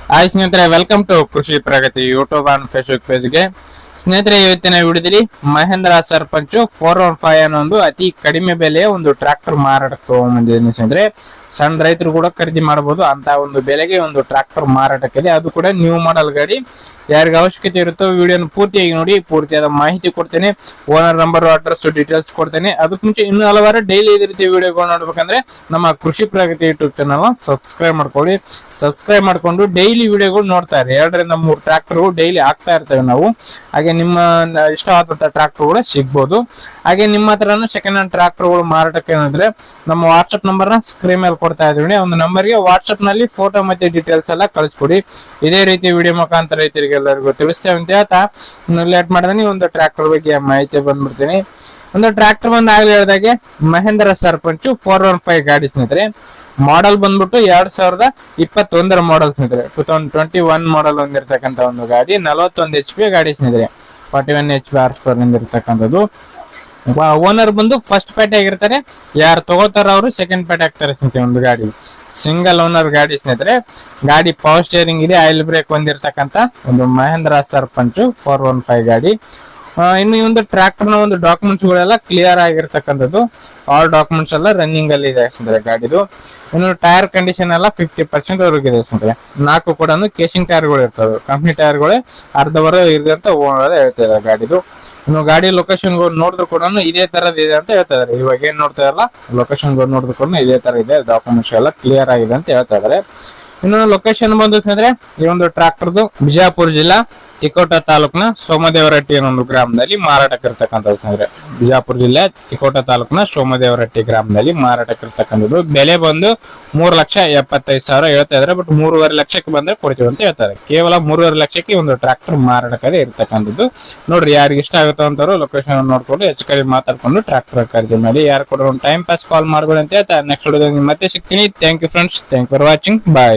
Hi ಸ್ನೇಹಿತರೆ, welcome to ಕೃಷಿ ಪ್ರಗತಿ YouTube and Facebook ಪೇಜ್ಗೆ. ಸ್ನೇಹಿತರೆ, ಇವತ್ತಿನ ವಿಡಿಯೋದಲ್ಲಿ ಮಹೇಂದ್ರ ಸರ್ಪಂಚ್ 415 ಅನ್ನೋ ಒಂದು ಅತಿ ಕಡಿಮೆ ಬೆಲೆಯ ಒಂದು ಟ್ರಾಕ್ಟರ್ ಮಾರಾಟಕ್ಕೆ ತಗೊಂಡ್ಬಂದಿದ್ದೀನಿ. ಸ್ನೇಹಿತರೆ, ಸಣ್ಣ ರೈತರು ಕೂಡ ಖರೀದಿ ಮಾಡಬಹುದು ಅಂತ ಒಂದು ಬೆಲೆಗೆ ಒಂದು ಟ್ರಾಕ್ಟರ್ ಮಾರಾಟಕ್ಕಿದೆ. ಅದು ಕೂಡ ನ್ಯೂ ಮಾಡೆಲ್ ಗಾಡಿ. ಯಾರಿಗೆ ಅವಶ್ಯಕತೆ ಇರುತ್ತೋ ವಿಡಿಯೋನ ಪೂರ್ತಿಯಾಗಿ ನೋಡಿ, ಪೂರ್ತಿಯಾದ ಮಾಹಿತಿ ಕೊಡ್ತೇನೆ. ಓನರ್ ನಂಬರ್, ಅಡ್ರೆಸ್, ಡೀಟೇಲ್ಸ್ ಕೊಡ್ತೇನೆ. ಅದಕ್ಕೆ ಮುಂಚೆ ಇನ್ನೂ ಹಲವಾರು ಡೈಲಿ ಇದೇ ರೀತಿ ವಿಡಿಯೋಗಳು ನೋಡ್ಬೇಕಂದ್ರೆ ನಮ್ಮ ಕೃಷಿ ಪ್ರಗತಿ ಯೂಟ್ಯೂಬ್ ಚಾನಲ್ ಸಬ್ಸ್ಕ್ರೈಬ್ ಮಾಡ್ಕೊಳ್ಳಿ. ಸಬ್ಸ್ಕ್ರೈಬ್ ಮಾಡ್ಕೊಂಡು ಡೈಲಿ ವಿಡಿಯೋಗಳು ನೋಡ್ತಾ ಇರಿ. 2 ರಿಂದ 3 ಟ್ರಾಕ್ಟರ್ ಡೈಲಿ ಆಗ್ತಾ ಇರ್ತೇವೆ ನಾವು. ಹಾಗೆ ನಿಮ್ಮ ಇಷ್ಟವಾದಂತಹ ಟ್ರಾಕ್ಟರ್ ಕೂಡ ಸಿಗ್ಬೋದು. ಹಾಗೆ ನಿಮ್ಮ ಹತ್ರನೂ ಸೆಕೆಂಡ್ ಹ್ಯಾಂಡ್ ಟ್ರಾಕ್ಟರ್ಗಳು ಮಾರಾಟಕ್ಕೆ ಏನಿದ್ರೆ ನಮ್ಮ ವಾಟ್ಸ್ಆಪ್ ನಂಬರ್ ನ ಸ್ಕ್ರೀನ್ ಮೇಲೆ ಕೊಡ್ತಾ ಇದ್ದೀವಿ. ಒಂದು ನಂಬರ್ಗೆ ವಾಟ್ಸ್ಆಪ್ ನಲ್ಲಿ ಫೋಟೋ ಮತ್ತೆ ಡೀಟೇಲ್ಸ್ ಎಲ್ಲ ಕಳಿಸ್ಕೊಡಿ. ಇದೇ ರೀತಿ ವಿಡಿಯೋ ಮುಖಾಂತರ ರೈತರಿಗೆ ಎಲ್ಲರಿಗೂ ತಿಳಿಸ್ತೇವೆ ಅಂತ ಹೇಳ್ತಾ ಲೇಟ್ ಮಾಡಿದ್ರೆ ಒಂದು ಟ್ರಾಕ್ಟರ್ ಬಗ್ಗೆ ಮಾಹಿತಿ ಬಂದ್ಬಿಡ್ತೀನಿ. ಒಂದು ಟ್ರಾಕ್ಟರ್ ಬಂದು ಆಗ್ಲಿ ಹೇಳಿದಾಗೆ ಮಹೇಂದ್ರ ಸರ್ಪಂಚ್ 415 ಗಾಡಿ ಸ್ನೇಹಿತರೆ. ಮಾಡೆಲ್ ಬಂದ್ಬಿಟ್ಟು 2021 ಮಾಡೆಲ್ ಸ್ನೇಹಿತರೆ. 2021 ಮಾಡೆಲ್ ಹೊಂದಿರತಕ್ಕಂತ ಒಂದು ಗಾಡಿ. 41 HP ಗಾಡಿ ಸ್ನೇಹಿತರೆ. 41 HP ಹಾರ್ಸ್ ಪವರ್ ಹೊಂದಿರತಕ್ಕಂಥದ್ದು. ಓನರ್ ಬಂದು ಫಸ್ಟ್ ಪೇಟೆ ಆಗಿರ್ತಾರೆ. ಯಾರು ತಗೋತಾರ ಅವರು ಸೆಕೆಂಡ್ ಪೇಟೆ ಆಗ್ತಾರೆ ಸ್ನೇಹಿತರೆ. ಒಂದು ಗಾಡಿ ಸಿಂಗಲ್ ಓನರ್ ಗಾಡಿ ಸ್ನೇಹಿತರೆ. ಗಾಡಿ ಪವರ್ ಸ್ಟೇರಿಂಗ್ ಇದೆ, ಆಯಿಲ್ ಬ್ರೇಕ್ ಹೊಂದಿರತಕ್ಕಂತ ಒಂದು ಮಹೇಂದ್ರ ಸರ್ಪಂಚ್ 415 ಗಾಡಿ. ಇನ್ನು ಈ ಒಂದು ಟ್ರಾಕ್ಟರ್ ನ ಒಂದು ಡಾಕ್ಯುಮೆಂಟ್ಸ್ ಗಳೆಲ್ಲ ಕ್ಲಿಯರ್ ಆಗಿರ್ತಕ್ಕಂಥದ್ದು. ಆಲ್ ಡಾಕ್ಯುಮೆಂಟ್ಸ್ ಎಲ್ಲ ರನ್ನಿಂಗ್ ಅಲ್ಲಿ ಇದೆ ಸ್ನೇಹಿತರೆ ಗಾಡಿದು. ಇನ್ನು ಟೈರ್ ಕಂಡೀಷನ್ ಎಲ್ಲ 50% ವರೆಗೆ ಇದೆ ಸ್ನೇಹಿತರೆ. 4 ಕೂಡ ಕೇಸಿಂಗ್ ಟೈರ್ ಗಳು ಇರ್ತವೆ. ಕಂಪ್ನಿ ಟೈರ್ ಗಳೇ ಅರ್ಧವರೆ ಇದೆ ಅಂತ ಓನರ್ ಹೇಳ್ತಿದ್ದಾರೆ ಗಾಡಿದು. ಇನ್ನು ಗಾಡಿ ಲೊಕೇಶನ್ ನೋಡಿದ್ರು ಕೂಡ ಇದೇ ತರದ್ ಇದೆ ಅಂತ ಹೇಳ್ತಾ ಇದಾರೆ. ಇವಾಗ ಏನ್ ನೋಡ್ತಾ ಇರಲ್ಲ, ಲೊಕೇಶನ್ ನೋಡಿದ್ರು ಕೂಡ ಇದೇ ತರ ಇದೆ. ಡಾಕ್ಯುಮೆಂಟ್ಸ್ ಎಲ್ಲ ಕ್ಲಿಯರ್ ಆಗಿದೆ ಅಂತ ಹೇಳ್ತಾ ಇದಾರೆ. ಇನ್ನು ಲೊಕೇಶನ್ ಬಂದು ಸ್ನೇಹಿತರೆ, ಈ ಒಂದು ಟ್ರಾಕ್ಟರ್ದು ಬಿಜಾಪುರ ಜಿಲ್ಲಾ ತಿಕೋಟ ತಾಲೂಕಿನ ಸೋಮದೇವರಟ್ಟಿ ಅನ್ನೋ ಒಂದು ಗ್ರಾಮದಲ್ಲಿ ಮಾರಾಟಕ್ಕೆ ಇರ್ತಕ್ಕಂಥದ್ದು ಸ್ನೇಹಿತರೆ. ಬಿಜಾಪುರ ಜಿಲ್ಲೆ ತಿಕೋಟ ತಾಲೂಕಿನ ಸೋಮದೇವರಟ್ಟಿ ಗ್ರಾಮದಲ್ಲಿ ಮಾರಾಟಕ್ಕೆ ಇರ್ತಕ್ಕಂಥದ್ದು. ಬೆಲೆ ಬಂದು 3,75,000 ಹೇಳ್ತಾ ಇದಾರೆ. ಬಟ್ 3.5 ಲಕ್ಷಕ್ಕೆ ಬಂದ್ರೆ ಕೊಡ್ತೀವಿ ಅಂತ ಹೇಳ್ತಾರೆ. ಕೇವಲ 3.5 ಲಕ್ಷಕ್ಕೆ ಒಂದು ಟ್ರಾಕ್ಟರ್ ಮಾರಾಟಕ್ಕೆ ಇರ್ತಕ್ಕಂಥದ್ದು. ನೋಡ್ರಿ, ಯಾರಿಗೆ ಇಷ್ಟ ಆಗುತ್ತೋ ಅಂತವ್ರು ಲೊಕೇಶನ್ ನೋಡ್ಕೊಂಡು ಹೆಚ್ಚು ಕಡಿಮೆ ಮಾತಾಡ್ಕೊಂಡು ಟ್ರಾಕ್ಟರ್ ಖರೀದಿ ಮಾಡಿ. ಯಾರು ಕೂಡ ಒಂದು ಟೈಮ್ ಪಾಸ್ ಕಾಲ್ ಮಾಡ್ಬೇಡಿ ಅಂತ ಹೇಳ್ತಾ ನೆಕ್ಸ್ಟ್ ವಿಡಿಯೋದಲ್ಲಿ ಮತ್ತೆ ಸಿಗ್ತೀನಿ. Thank you friends, thank for watching, bye.